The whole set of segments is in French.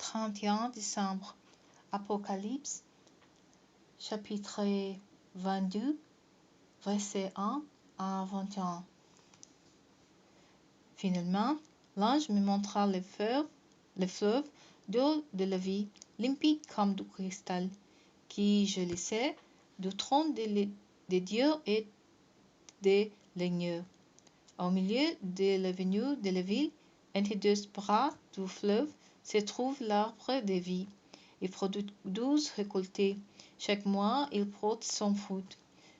31 décembre. Apocalypse, chapitre 22, versets 1 à 21. Finalement, l'ange me montra le fleuve d'eau de la vie, limpide comme du cristal, qui jaillissait du trône de Dieu et de l'agneau. Au milieu de l'avenue de la ville, entre deux bras du fleuve, se trouve l'arbre de vie. Il produit 12 récoltés. Chaque mois, il porte son fruit.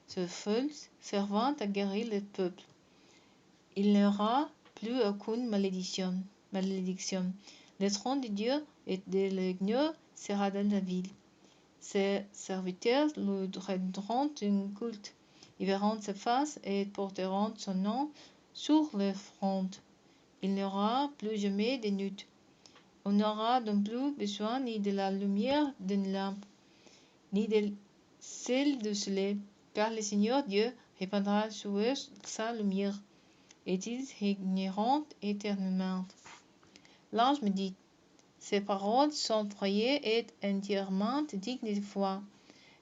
Ce fruit servant à guérir le peuple. Il n'y aura plus aucune malédiction. Le trône de Dieu et de l'agneau sera dans la ville. Ses serviteurs lui rendront un culte. Ils verront sa face et porteront son nom sur leur front. Il n'y aura plus jamais de nuit. On n'aura donc plus besoin ni de la lumière d'une lampe, ni de celle du soleil, car le Seigneur Dieu répandra sur eux sa lumière, et ils régneront éternellement. L'ange me dit: ces paroles sont vraies et entièrement dignes de foi.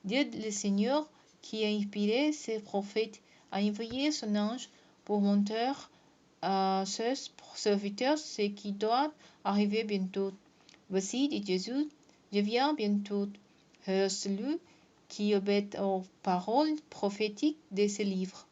Dieu le Seigneur, qui a inspiré ses prophètes, a envoyé son ange pour montrer à ses serviteurs ce qui doit arriver bientôt. Voici, dit Jésus, je viens bientôt. Heureux celui qui obéit aux paroles prophétiques de ce livre.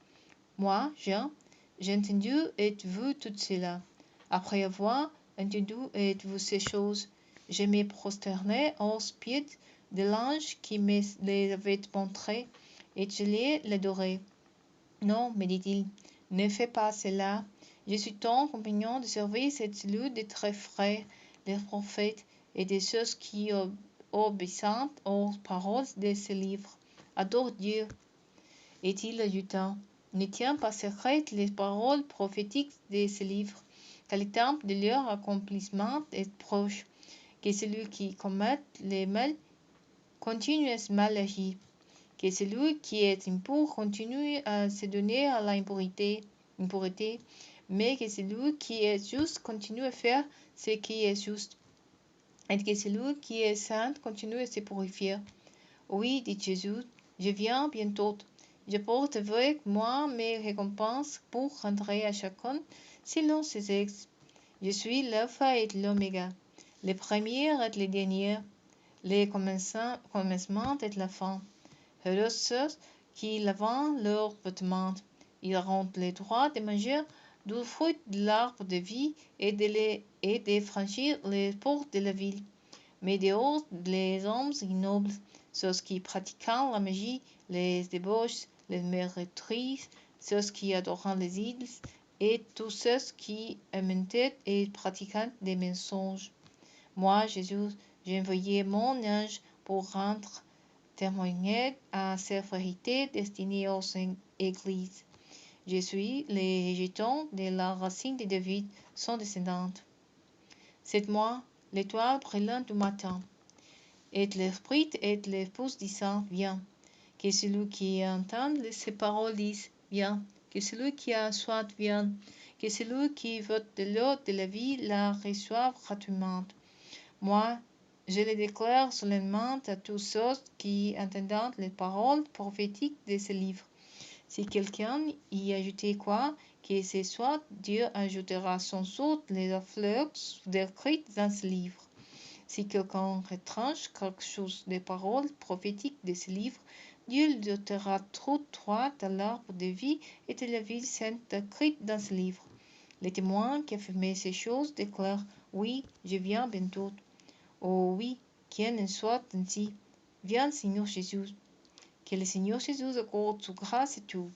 Moi, Jean, j'ai entendu et vu tout cela. Après avoir entendu et vu ces choses, je me prosternai aux pieds de l'ange qui me les avait montrés, et je l'adorai. Non, me dit-il, ne fais pas cela. Je suis ton compagnon de service et celui de tes frères, les prophètes, et de ceux qui obéissent aux paroles de ce livre. Adore Dieu. Et il ajouta: ne tiens pas secrètes les paroles prophétiques de ce livre, car le temps de leur accomplissement est proche. Que celui qui commet le mal continue à mal agir. Que celui qui est impur continue à se donner à l'impureté, mais que celui qui est juste continue à faire ce qui est juste, et que celui qui est saint continue à se purifier. Oui, dit Jésus, je viens bientôt. Je porte avec moi mes récompenses pour rendre à chacun selon ses actes. Je suis l'alpha et l'oméga, le premier et le dernier, le commencement et la fin. Heureux ceux qui lavent leurs vêtements. Ils auront le droit de manger du fruit de l'arbre de vie et de franchir les portes de la ville. Mais dehors, les hommes ignobles, ceux qui pratiquent la magie, les débauches, les méretrices, ceux qui adorent les idoles, et tous ceux qui mentent et pratiquent des mensonges. Moi, Jésus, j'ai envoyé mon ange pour rendre témoigner à ces vérités destinées aux églises. Je suis le rejeton de la racine de David, son descendante. C'est moi, l'étoile brillante du matin. Et l'esprit et l'épouse disant: viens. Que celui qui entend ces paroles dise: viens. Que celui qui a soif vienne. Que celui qui veut de l'eau de la vie la reçoive gratuitement. Moi, je le déclare solennellement à tous ceux qui entendent les paroles prophétiques de ce livre. Si quelqu'un y ajoute quoi que ce soit, Dieu ajoutera sans doute les fleurs décrites dans ce livre. Si quelqu'un retranche quelque chose des paroles prophétiques de ce livre, Dieu lui donnera trop droit à l'arbre de vie et de la vie sainte décrite dans ce livre. Les témoins qui affirment ces choses déclarent: oui, je viens bientôt. Oh oui, qu'il en soit ainsi. Viens, Seigneur Jésus. Que le Seigneur Jésus accorde sa grâce à tout.